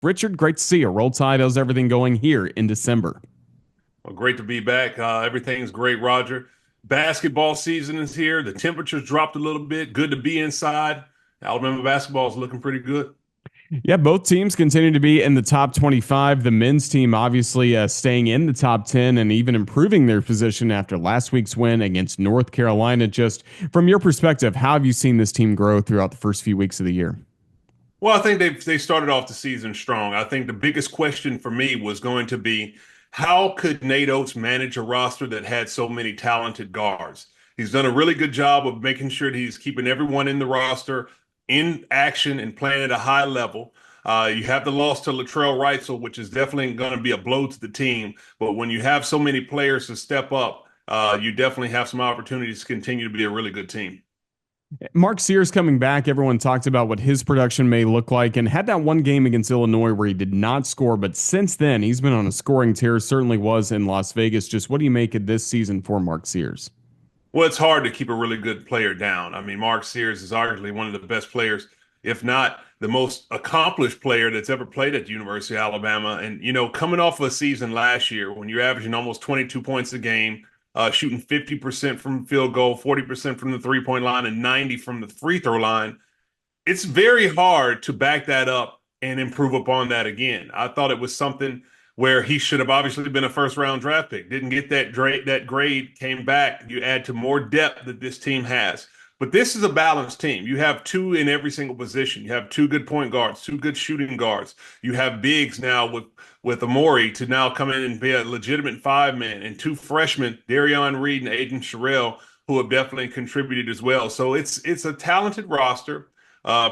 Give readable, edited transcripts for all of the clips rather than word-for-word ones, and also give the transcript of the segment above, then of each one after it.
Richard, great to see you. Roll Tide, how's everything going here in December? Well, great to be back. Everything's great, Roger. Basketball season is here. The temperatures dropped a little bit. Good to be inside. Alabama basketball is looking pretty good. Yeah, both teams continue to be in the top 25. The men's team obviously staying in the top 10 and even improving their position after last week's win against North Carolina. Just from your perspective, how have you seen this team grow throughout the first few weeks of the year? Well, I think they started off the season strong. I think the biggest question for me was going to be how could Nate Oates manage a roster that had so many talented guards? He's done a really good job of making sure that he's keeping everyone in the roster in action and playing at a high level. You have the loss to Latrell Wrightsell, which is definitely going to be a blow to the team. But when you have so many players to step up, you definitely have some opportunities to continue to be a really good team. Mark Sears coming back. Everyone talked about what his production may look like and had that one game against Illinois where he did not score. But since then, he's been on a scoring tear, certainly was in Las Vegas. Just what do you make of this season for Mark Sears? Well, it's hard to keep a really good player down. I mean, Mark Sears is arguably one of the best players, if not the most accomplished player that's ever played at the University of Alabama. And, coming off of a season last year when you're averaging almost 22 points a game, shooting 50% from field goal, 40% from the three-point line, and 90 from the free throw line, it's very hard to back that up and improve upon that again. I thought it was something where he should have obviously been a first round draft pick. Didn't get that grade, came back. You add to more depth that this team has. But this is a balanced team. You have two in every single position. You have two good point guards, two good shooting guards. You have bigs now with Amori to now come in and be a legitimate five man, and two freshmen, Darion Reed and Aiden Sherrill, who have definitely contributed as well. So it's a talented roster.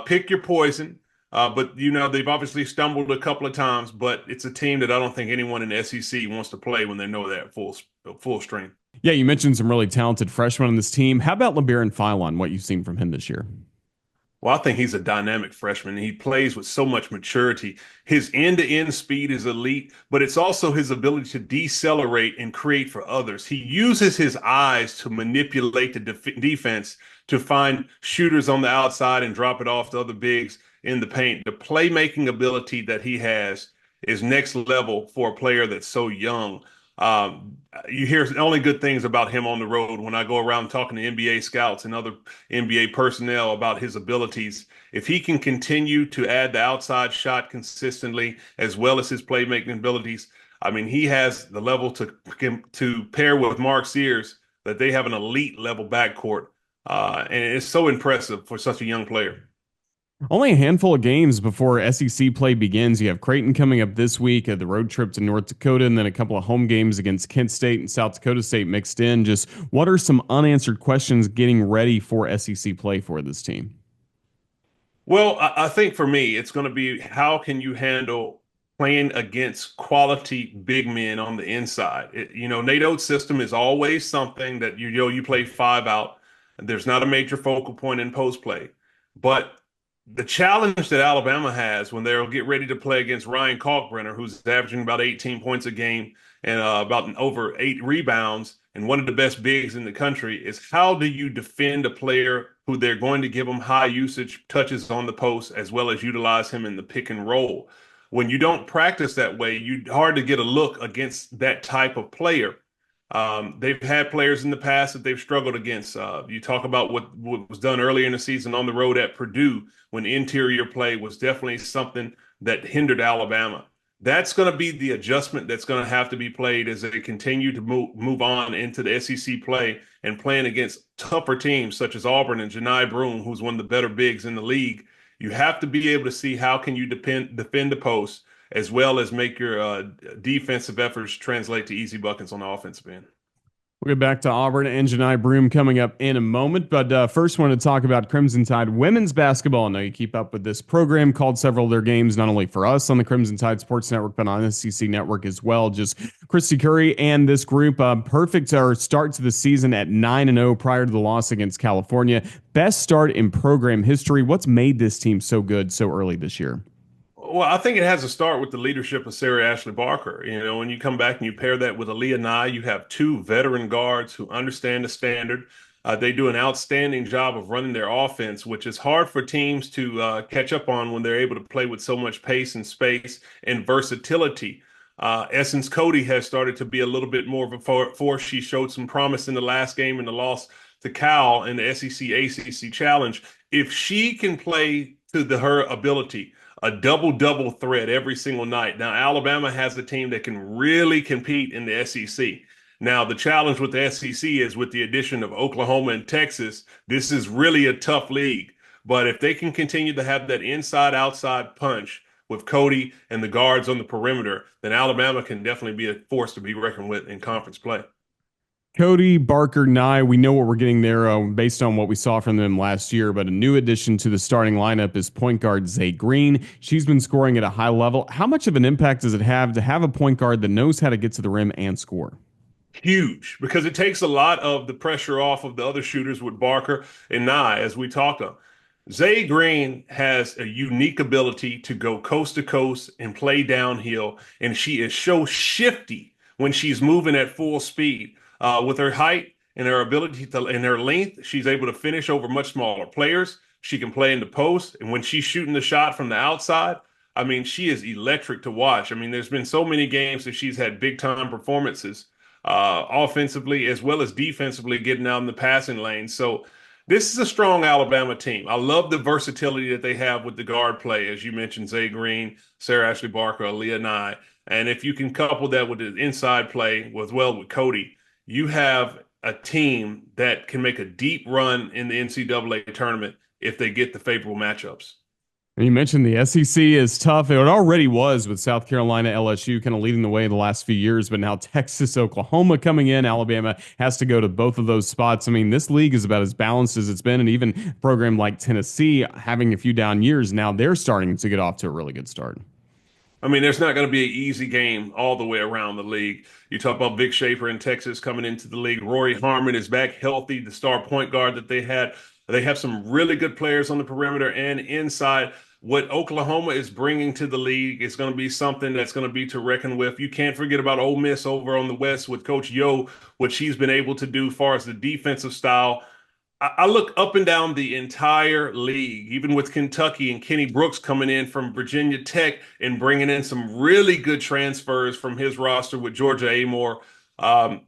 Pick your poison. But they've obviously stumbled a couple of times, but it's a team that I don't think anyone in the SEC wants to play when they know they're at full strength. Yeah, you mentioned some really talented freshmen on this team. How about LeBaron Philon, what you've seen from him this year? Well, I think he's a dynamic freshman. He plays with so much maturity. His end-to-end speed is elite, but it's also his ability to decelerate and create for others. He uses his eyes to manipulate the defense to find shooters on the outside and drop it off to other bigs in the paint. The playmaking ability that he has is next level for a player that's so young. You hear only good things about him on the road when I go around talking to NBA scouts and other NBA personnel about his abilities. If he can continue to add the outside shot consistently as well as his playmaking abilities, I mean, he has the level to pair with Mark Sears that they have an elite level backcourt. And it's so impressive for such a young player. Only a handful of games before SEC play begins. You have Creighton coming up this week, the road trip to North Dakota, and then a couple of home games against Kent State and South Dakota State mixed in. Just what are some unanswered questions getting ready for SEC play for this team? Well, I think for me, it's going to be how can you handle playing against quality big men on the inside? Nate Oates' system is always something that you play five out. There's not a major focal point in post play, but the challenge that Alabama has when they'll get ready to play against Ryan Kalkbrenner, who's averaging about 18 points a game and about over 8 rebounds and one of the best bigs in the country, is how do you defend a player who they're going to give him high usage touches on the post as well as utilize him in the pick and roll. When you don't practice that way, you hard to get a look against that type of player. They've had players in the past that they've struggled against. You talk about what was done earlier in the season on the road at Purdue when interior play was definitely something that hindered Alabama. That's going to be the adjustment that's going to have to be played as they continue to move on into the SEC play and playing against tougher teams such as Auburn and Janai Broome, who's one of the better bigs in the league. You have to be able to see how can you defend the post as well as make your defensive efforts translate to easy buckets on the offensive end. We'll get back to Auburn and Janai Broome coming up in a moment. But first, want to talk about Crimson Tide women's basketball. Now, you keep up with this program, called several of their games, not only for us on the Crimson Tide Sports Network, but on SEC Network as well. Just Christy Curry and this group, perfect start to the season at 9-0 prior to the loss against California. Best start in program history. What's made this team so good so early this year? Well, I think it has to start with the leadership of Sarah Ashley Barker. When you come back and you pair that with Aaliyah Nye, you have two veteran guards who understand the standard. They do an outstanding job of running their offense, which is hard for teams to catch up on when they're able to play with so much pace and space and versatility. Essence Cody has started to be a little bit more of a force. She showed some promise in the last game in the loss to Cal in the SEC ACC Challenge. If she can play to her ability, a double-double threat every single night. Now, Alabama has a team that can really compete in the SEC. Now, the challenge with the SEC is with the addition of Oklahoma and Texas, this is really a tough league. But if they can continue to have that inside-outside punch with Cody and the guards on the perimeter, then Alabama can definitely be a force to be reckoned with in conference play. Cody, Barker, Nye, we know what we're getting there based on what we saw from them last year, but a new addition to the starting lineup is point guard Zay Green. She's been scoring at a high level. How much of an impact does it have to have a point guard that knows how to get to the rim and score? Huge, because it takes a lot of the pressure off of the other shooters with Barker and Nye, as we talked on. Zay Green has a unique ability to go coast to coast and play downhill, and she is so shifty when she's moving at full speed. With her height and her ability to and her length, she's able to finish over much smaller players. She can play in the post, and when she's shooting the shot from the outside, I mean, she is electric to watch. I mean, there's been so many games that she's had big time performances, offensively as well as defensively, getting out in the passing lane. So this is a strong Alabama team. I love the versatility that they have with the guard play, as you mentioned, Zay Green, Sarah Ashley Barker, Aaliyah Nye. And if you can couple that with the inside play as well with Cody, you have a team that can make a deep run in the NCAA tournament if they get the favorable matchups. And you mentioned the SEC is tough. It already was with South Carolina, LSU kind of leading the way the last few years, but now Texas, Oklahoma coming in. Alabama has to go to both of those spots. I mean, this league is about as balanced as it's been, and even a program like Tennessee having a few down years, now they're starting to get off to a really good start. I mean, there's not going to be an easy game all the way around the league. You talk about Vic Schaefer in Texas coming into the league. Rory Harmon is back healthy, the star point guard that they had. They have some really good players on the perimeter and inside. What Oklahoma is bringing to the league is going to be something that's going to be to reckon with. You can't forget about Ole Miss over on the West with Coach Yo, what she's been able to do as far as the defensive style. I look up and down the entire league, even with Kentucky and Kenny Brooks coming in from Virginia Tech and bringing in some really good transfers from his roster with Georgia Amore. Um,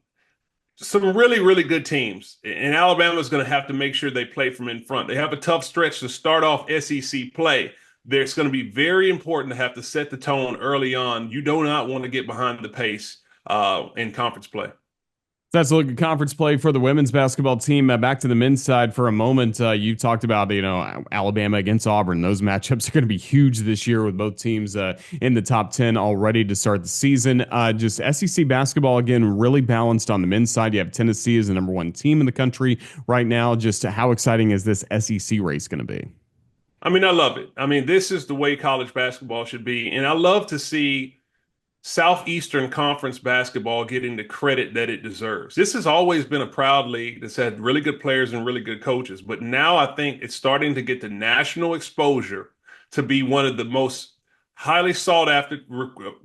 some really, really good teams. And Alabama's going to have to make sure they play from in front. They have a tough stretch to start off SEC play. It's going to be very important to have to set the tone early on. You do not want to get behind the pace in conference play. That's a look at conference play for the women's basketball team. Back to the men's side for a moment. You talked about, Alabama against Auburn. Those matchups are going to be huge this year with both teams in the top 10 already to start the season. Just SEC basketball, again, really balanced on the men's side. You have Tennessee as the number one team in the country right now. Just how exciting is this SEC race going to be? I mean, I love it. I mean, this is the way college basketball should be. And I love to see Southeastern Conference basketball getting the credit that it deserves. This has always been a proud league that's had really good players and really good coaches, but now I think it's starting to get the national exposure to be one of the most highly sought after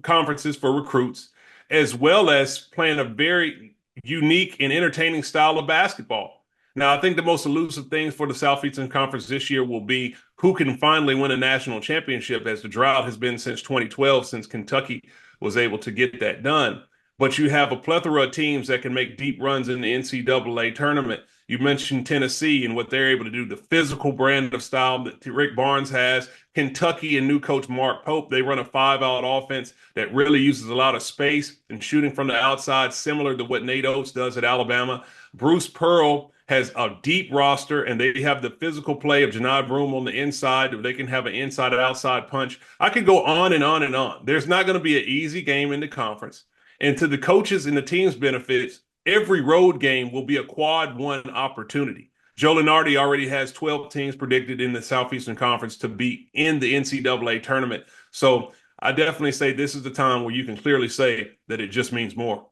conferences for recruits, as well as playing a very unique and entertaining style of basketball. Now, I think the most elusive things for the Southeastern Conference this year will be who can finally win a national championship, as the drought has been since 2012, since Kentucky was able to get that done. But you have a plethora of teams that can make deep runs in the NCAA tournament. You mentioned Tennessee and what they're able to do, the physical brand of style that Rick Barnes has. Kentucky and new coach Mark Pope, they run a five-out offense that really uses a lot of space and shooting from the outside, similar to what Nate Oates does at Alabama. Bruce Pearl has a deep roster, and they have the physical play of Janai Broom on the inside. They can have an inside and outside punch. I could go on and on and on. There's not going to be an easy game in the conference. And to the coaches and the team's benefits, every road game will be a quad one opportunity. Joe Lunardi already has 12 teams predicted in the Southeastern Conference to be in the NCAA tournament. So I definitely say this is the time where you can clearly say that it just means more.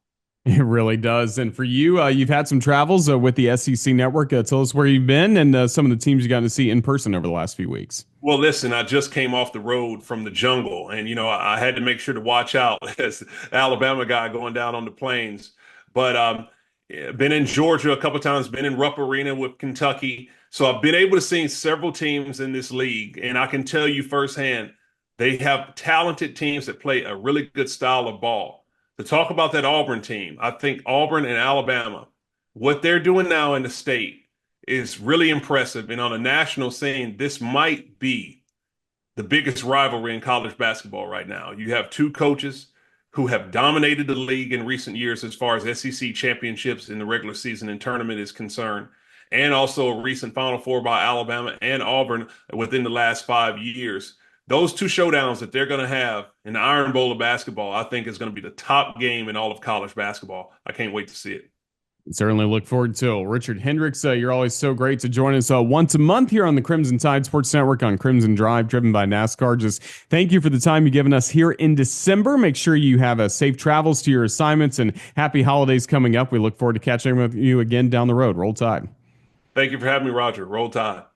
It really does. And for you, you've had some travels with the SEC network. Tell us where you've been and some of the teams you got to see in person over the last few weeks. Well, listen, I just came off the road from the jungle, and I had to make sure to watch out as the Alabama guy going down on the plains. But Yeah, been in Georgia a couple times, been in Rupp Arena with Kentucky. So I've been able to see several teams in this league, and I can tell you firsthand, they have talented teams that play a really good style of ball. To talk about that Auburn team, I think Auburn and Alabama, what they're doing now in the state is really impressive. And on a national scene, this might be the biggest rivalry in college basketball right now. You have two coaches who have dominated the league in recent years as far as SEC championships in the regular season and tournament is concerned, and also a recent Final Four by Alabama and Auburn within the last 5 years. Those two showdowns that they're going to have in the Iron Bowl of basketball, I think is going to be the top game in all of college basketball. I can't wait to see it. Certainly look forward to it. Richard Hendrix, you're always so great to join us once a month here on the Crimson Tide Sports Network on Crimson Drive, driven by NASCAR. Just thank you for the time you've given us here in December. Make sure you have a safe travels to your assignments and happy holidays coming up. We look forward to catching up with you again down the road. Roll Tide. Thank you for having me, Roger. Roll Tide.